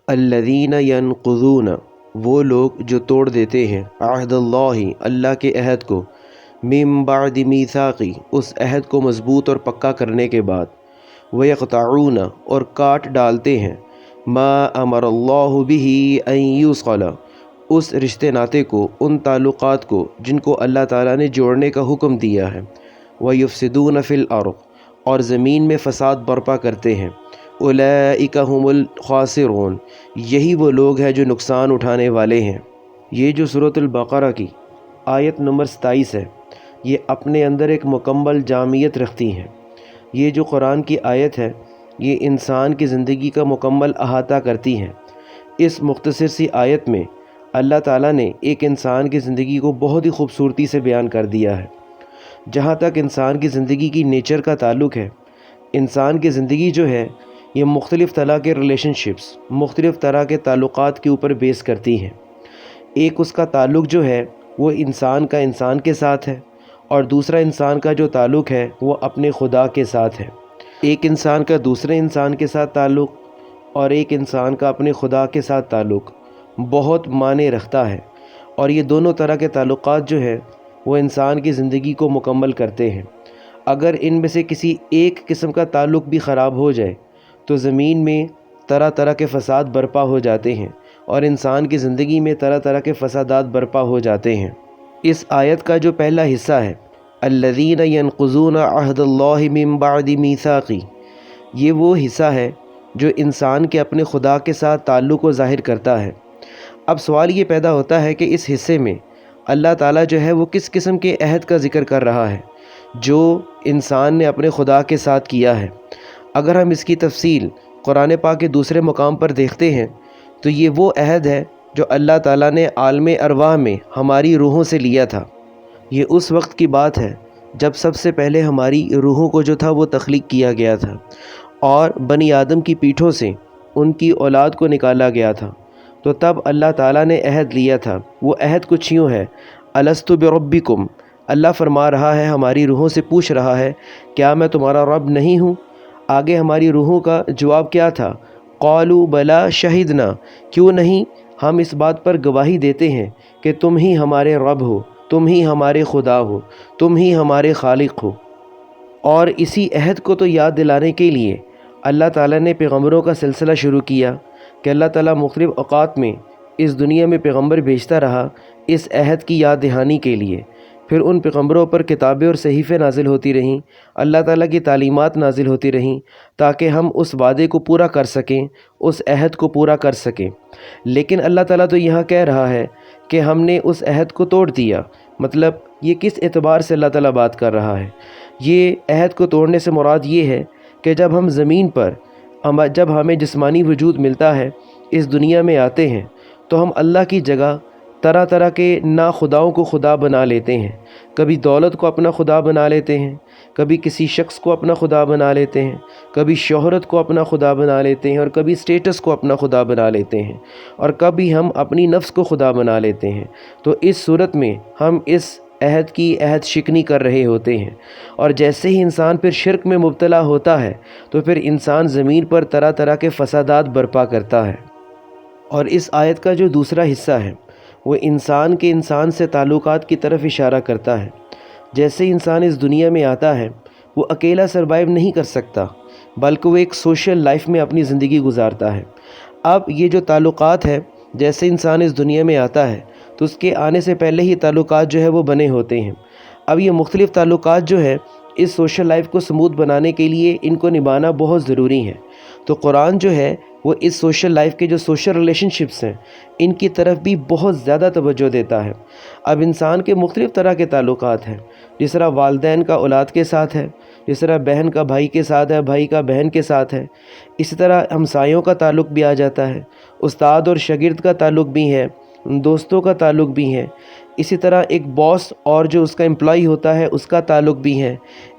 الذین ینقضون، وہ لوگ جو توڑ دیتے ہیں، عہد اللہ، اللہ کے عہد کو، من بعد میثاقی، اس عہد کو مضبوط اور پکا کرنے کے بعد، ویقطعون، اور کاٹ ڈالتے ہیں، ما امر اللہ بہ ان یوصل، اس رشتے ناطے کو، ان تعلقات کو جن کو اللہ تعالیٰ نے جوڑنے کا حکم دیا ہے، ویفسدون فی الارض، اور زمین میں فساد برپا کرتے ہیں، اولئک هم الخاسرون، یہی وہ لوگ ہیں جو نقصان اٹھانے والے ہیں۔ یہ جو سورۃ البقرہ کی آیت نمبر 27 ہے، یہ اپنے اندر ایک مکمل جامعیت رکھتی ہیں۔ یہ جو قرآن کی آیت ہے، یہ انسان کی زندگی کا مکمل احاطہ کرتی ہیں۔ اس مختصر سی آیت میں اللہ تعالیٰ نے ایک انسان کی زندگی کو بہت ہی خوبصورتی سے بیان کر دیا ہے۔ جہاں تک انسان کی زندگی کی نیچر کا تعلق ہے، انسان کی زندگی جو ہے یہ مختلف طرح کے ریلیشن شپس، مختلف طرح کے تعلقات کے اوپر بیس کرتی ہیں۔ ایک اس کا تعلق جو ہے وہ انسان کا انسان کے ساتھ ہے، اور دوسرا انسان کا جو تعلق ہے وہ اپنے خدا کے ساتھ ہے۔ ایک انسان کا دوسرے انسان کے ساتھ تعلق اور ایک انسان کا اپنے خدا کے ساتھ تعلق بہت معنی رکھتا ہے، اور یہ دونوں طرح کے تعلقات جو ہے وہ انسان کی زندگی کو مکمل کرتے ہیں۔ اگر ان میں سے کسی ایک قسم کا تعلق بھی خراب ہو جائے تو زمین میں طرح طرح کے فساد برپا ہو جاتے ہیں، اور انسان کی زندگی میں طرح طرح کے فسادات برپا ہو جاتے ہیں۔ اس آیت کا جو پہلا حصہ ہے، الذین ینقضون عہد اللہ من بعد میثاقی، یہ وہ حصہ ہے جو انسان کے اپنے خدا کے ساتھ تعلق کو ظاہر کرتا ہے۔ اب سوال یہ پیدا ہوتا ہے کہ اس حصے میں اللہ تعالیٰ جو ہے وہ کس قسم کے عہد کا ذکر کر رہا ہے جو انسان نے اپنے خدا کے ساتھ کیا ہے۔ اگر ہم اس کی تفصیل قرآن پاک کے دوسرے مقام پر دیکھتے ہیں تو یہ وہ عہد ہے جو اللہ تعالیٰ نے عالم ارواح میں ہماری روحوں سے لیا تھا۔ یہ اس وقت کی بات ہے جب سب سے پہلے ہماری روحوں کو جو تھا وہ تخلیق کیا گیا تھا، اور بنی آدم کی پیٹھوں سے ان کی اولاد کو نکالا گیا تھا۔ تو تب اللہ تعالیٰ نے عہد لیا تھا۔ وہ عہد کچھ یوں ہے، الست بربکم، اللہ فرما رہا ہے، ہماری روحوں سے پوچھ رہا ہے، کیا میں تمہارا رب نہیں ہوں؟ آگے ہماری روحوں کا جواب کیا تھا؟ قالوا بلا شہدنا، کیوں نہیں، ہم اس بات پر گواہی دیتے ہیں کہ تم ہی ہمارے رب ہو، تم ہی ہمارے خدا ہو، تم ہی ہمارے خالق ہو۔ اور اسی عہد کو تو یاد دلانے کے لیے اللہ تعالیٰ نے پیغمبروں کا سلسلہ شروع کیا کہ اللہ تعالیٰ مختلف اوقات میں اس دنیا میں پیغمبر بھیجتا رہا اس عہد کی یاد دہانی کے لیے۔ پھر ان پیغمبروں پر کتابیں اور صحیفے نازل ہوتی رہیں، اللہ تعالیٰ کی تعلیمات نازل ہوتی رہیں تاکہ ہم اس وعدے کو پورا کر سکیں، اس عہد کو پورا کر سکیں۔ لیکن اللہ تعالیٰ تو یہاں کہہ رہا ہے کہ ہم نے اس عہد کو توڑ دیا۔ مطلب یہ کس اعتبار سے اللہ تعالیٰ بات کر رہا ہے؟ یہ عہد کو توڑنے سے مراد یہ ہے کہ جب ہم زمین پر جب ہمیں جسمانی وجود ملتا ہے، اس دنیا میں آتے ہیں، تو ہم اللہ کی جگہ طرح طرح کے ناخداؤں کو خدا بنا لیتے ہیں۔ کبھی دولت کو اپنا خدا بنا لیتے ہیں، کبھی کسی شخص کو اپنا خدا بنا لیتے ہیں، کبھی شہرت کو اپنا خدا بنا لیتے ہیں، اور کبھی سٹیٹس کو اپنا خدا بنا لیتے ہیں، اور کبھی ہم اپنی نفس کو خدا بنا لیتے ہیں۔ تو اس صورت میں ہم اس عہد کی عہد شکنی کر رہے ہوتے ہیں، اور جیسے ہی انسان پھر شرک میں مبتلا ہوتا ہے تو پھر انسان زمین پر طرح طرح کے فسادات برپا کرتا ہے۔ اور اس آیت کا جو دوسرا حصہ ہے وہ انسان کے انسان سے تعلقات کی طرف اشارہ کرتا ہے۔ جیسے انسان اس دنیا میں آتا ہے وہ اکیلا سروائیو نہیں کر سکتا، بلکہ وہ ایک سوشل لائف میں اپنی زندگی گزارتا ہے۔ اب یہ جو تعلقات ہے، جیسے انسان اس دنیا میں آتا ہے تو اس کے آنے سے پہلے ہی تعلقات جو ہے وہ بنے ہوتے ہیں۔ اب یہ مختلف تعلقات جو ہے اس سوشل لائف کو سموتھ بنانے کے لیے ان کو نبھانا بہت ضروری ہے۔ تو قرآن جو ہے وہ اس سوشل لائف کے جو سوشل ریلیشن شپس ہیں ان کی طرف بھی بہت زیادہ توجہ دیتا ہے۔ اب انسان کے مختلف طرح کے تعلقات ہیں، جس طرح والدین کا اولاد کے ساتھ ہے، جس طرح بہن کا بھائی کے ساتھ ہے، بھائی کا بہن کے ساتھ ہے، اسی طرح ہمسایوں کا تعلق بھی آ جاتا ہے، استاد اور شاگرد کا تعلق بھی ہے، دوستوں کا تعلق بھی ہے، اسی طرح ایک باس اور جو اس کا امپلائی ہوتا ہے اس کا تعلق بھی ہے،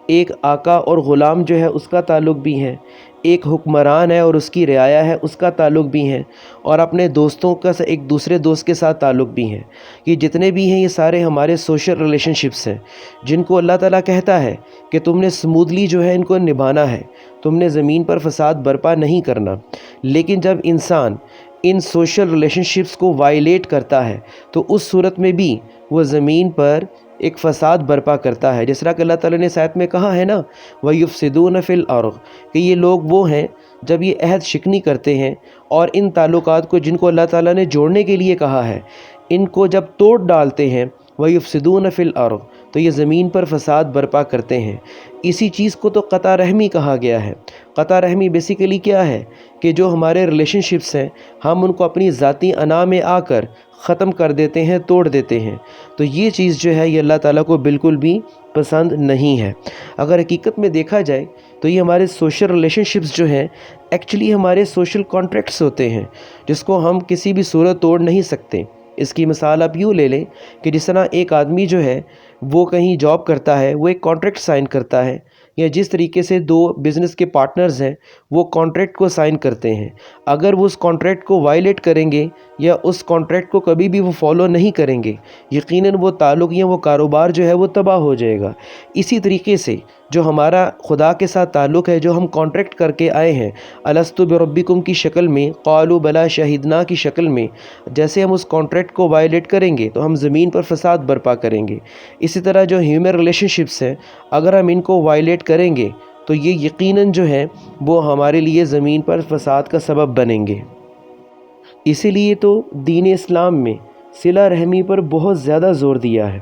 ایک آقا اور غلام جو ہے اس کا تعلق بھی ہے، ایک حکمران ہے اور اس کی رعایا ہے اس کا تعلق بھی ہے، اور اپنے دوستوں کا ایک دوسرے دوست کے ساتھ تعلق بھی ہے۔ یہ جتنے بھی ہیں یہ سارے ہمارے سوشل ریلیشن شپس ہیں جن کو اللہ تعالیٰ کہتا ہے کہ تم نے سموتھلی جو ہے ان کو نبھانا ہے، تم نے زمین پر فساد برپا نہیں کرنا۔ لیکن جب انسان ان سوشل ریلیشن شپس کو وائلیٹ کرتا ہے تو اس صورت میں بھی وہ زمین پر ایک فساد برپا کرتا ہے، جس طرح کہ اللہ تعالیٰ نے اس آیت میں کہا ہے نا وَيُفْسِدُونَ فِي الْأَرْضِ، کہ یہ لوگ وہ ہیں جب یہ عہد شکنی کرتے ہیں اور ان تعلقات کو جن کو اللہ تعالیٰ نے جوڑنے کے لیے کہا ہے ان کو جب توڑ ڈالتے ہیں وَيُفْسِدُونَ فِي الْأَرْضِ، تو یہ زمین پر فساد برپا کرتے ہیں۔ اسی چیز کو تو قطع رحمی کہا گیا ہے۔ قطع رحمی بیسیکلی کیا ہے کہ جو ہمارے ریلیشن شپس ہیں ہم ان کو اپنی ذاتی انا میں آ کر ختم کر دیتے ہیں، توڑ دیتے ہیں، تو یہ چیز جو ہے یہ اللہ تعالیٰ کو بالکل بھی پسند نہیں ہے۔ اگر حقیقت میں دیکھا جائے تو یہ ہمارے سوشل ریلیشن شپس جو ہیں ایکچولی ہمارے سوشل کانٹریکٹس ہوتے ہیں جس کو ہم کسی بھی صورت توڑ نہیں سکتے۔ اس کی مثال آپ یوں لے لیں کہ جس طرح ایک آدمی جو ہے وہ کہیں جاب کرتا ہے، وہ ایک کانٹریکٹ سائن کرتا ہے، یا جس طریقے سے دو بزنس کے پارٹنرز ہیں وہ کانٹریکٹ کو سائن کرتے ہیں، اگر وہ اس کانٹریکٹ کو وائلیٹ کریں گے یا اس کانٹریکٹ کو کبھی بھی وہ فالو نہیں کریں گے، یقیناً وہ تعلق یا وہ کاروبار جو ہے وہ تباہ ہو جائے گا۔ اسی طریقے سے جو ہمارا خدا کے ساتھ تعلق ہے، جو ہم کانٹریکٹ کر کے آئے ہیں الست بربکم کی شکل میں، قالوا بلا شہدنا کی شکل میں، جیسے ہم اس کانٹریکٹ کو وائلیٹ کریں گے تو ہم زمین پر فساد برپا کریں گے۔ اسی طرح جو ہیومن ریلیشن شپس ہیں اگر ہم ان کو وائلیٹ کریں گے تو یہ یقیناً جو ہے وہ ہمارے لیے زمین پر فساد کا سبب بنیں گے۔ اسی لیے تو دین اسلام میں صلہ رحمی پر بہت زیادہ زور دیا ہے۔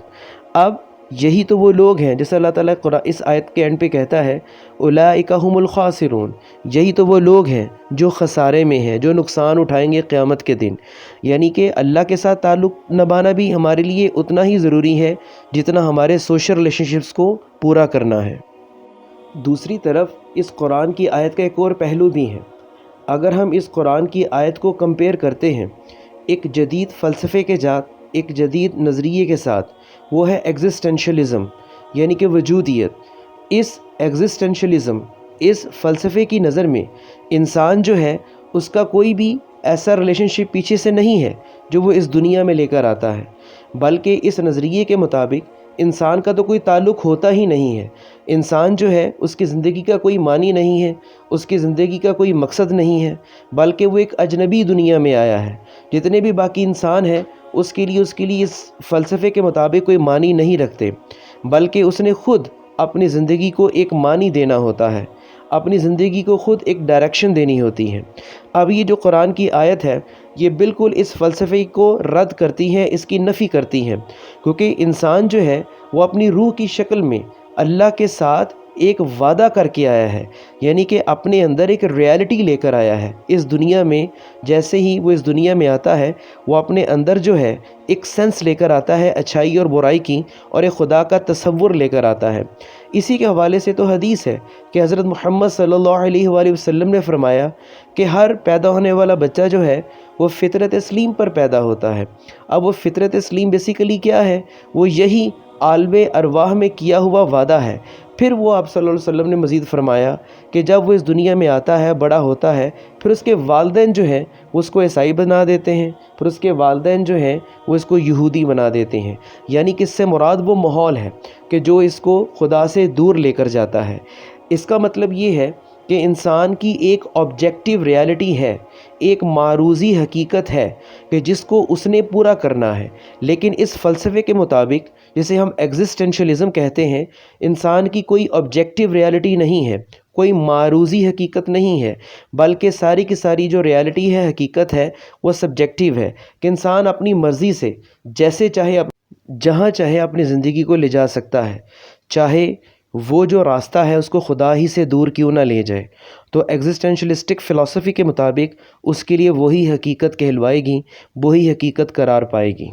اب یہی تو وہ لوگ ہیں جیسے اللہ تعالیٰ قرآن اس آیت کے اینڈ پہ کہتا ہے اولئک هم الخاسرون، یہی تو وہ لوگ ہیں جو خسارے میں ہیں، جو نقصان اٹھائیں گے قیامت کے دن۔ یعنی کہ اللہ کے ساتھ تعلق نبھانا بھی ہمارے لیے اتنا ہی ضروری ہے جتنا ہمارے سوشل ریلیشن شپس کو پورا کرنا ہے۔ دوسری طرف اس قرآن کی آیت کا ایک اور پہلو بھی ہے۔ اگر ہم اس قرآن کی آیت کو کمپیئر کرتے ہیں ایک جدید فلسفے کے ساتھ، ایک جدید نظریے کے ساتھ، وہ ہے ایگزسٹینشلزم، یعنی کہ وجودیت۔ اس ایگزسٹینشلزم، اس فلسفے کی نظر میں انسان جو ہے اس کا کوئی بھی ایسا ریلیشن شپ پیچھے سے نہیں ہے جو وہ اس دنیا میں لے کر آتا ہے، بلکہ اس نظریے کے مطابق انسان کا تو کوئی تعلق ہوتا ہی نہیں ہے۔ انسان جو ہے اس کی زندگی کا کوئی معنی نہیں ہے، اس کی زندگی کا کوئی مقصد نہیں ہے، بلکہ وہ ایک اجنبی دنیا میں آیا ہے۔ جتنے بھی باقی انسان ہیں اس کے لیے اس فلسفے کے مطابق کوئی معنی نہیں رکھتے، بلکہ اس نے خود اپنی زندگی کو ایک معنی دینا ہوتا ہے، اپنی زندگی کو خود ایک ڈائریکشن دینی ہوتی ہے۔ اب یہ جو قرآن کی آیت ہے یہ بالکل اس فلسفے کو رد کرتی ہے، اس کی نفی کرتی ہے، کیونکہ انسان جو ہے وہ اپنی روح کی شکل میں اللہ کے ساتھ ایک وعدہ کر کے آیا ہے، یعنی کہ اپنے اندر ایک ریالٹی لے کر آیا ہے اس دنیا میں۔ جیسے ہی وہ اس دنیا میں آتا ہے وہ اپنے اندر جو ہے ایک سینس لے کر آتا ہے اچھائی اور برائی کی، اور ایک خدا کا تصور لے کر آتا ہے۔ اسی کے حوالے سے تو حدیث ہے کہ حضرت محمد صلی اللہ علیہ وآلہ وسلم نے فرمایا کہ ہر پیدا ہونے والا بچہ جو ہے وہ فطرت اسلیم پر پیدا ہوتا ہے۔ اب وہ فطرت اسلیم بیسیکلی کیا ہے؟ وہ یہی عالم ارواح میں کیا ہوا وعدہ ہے۔ پھر وہ آپ صلی اللہ علیہ وسلم نے مزید فرمایا کہ جب وہ اس دنیا میں آتا ہے، بڑا ہوتا ہے، پھر اس کے والدین جو ہیں وہ اس کو عیسائی بنا دیتے ہیں، پھر اس کے والدین جو ہیں وہ اس کو یہودی بنا دیتے ہیں۔ یعنی کہ اس سے مراد وہ ماحول ہے کہ جو اس کو خدا سے دور لے کر جاتا ہے۔ اس کا مطلب یہ ہے کہ انسان کی ایک آبجیکٹیو ریالٹی ہے، ایک معروضی حقیقت ہے کہ جس کو اس نے پورا کرنا ہے، لیکن اس فلسفے کے مطابق جسے ہم ایگزسٹینشلزم کہتے ہیں، انسان کی کوئی آبجیکٹیو ریالٹی نہیں ہے، کوئی معروضی حقیقت نہیں ہے، بلکہ ساری کی ساری جو ریالٹی ہے، حقیقت ہے، وہ سبجیکٹیو ہے کہ انسان اپنی مرضی سے جیسے چاہے جہاں چاہے اپنی زندگی کو لے جا سکتا ہے، چاہے وہ جو راستہ ہے اس کو خدا ہی سے دور کیوں نہ لے جائے۔ تو ایگزسٹینشلسٹک فلسفی کے مطابق اس کے لیے وہی حقیقت کہلوائے گی، وہی حقیقت قرار پائے گی۔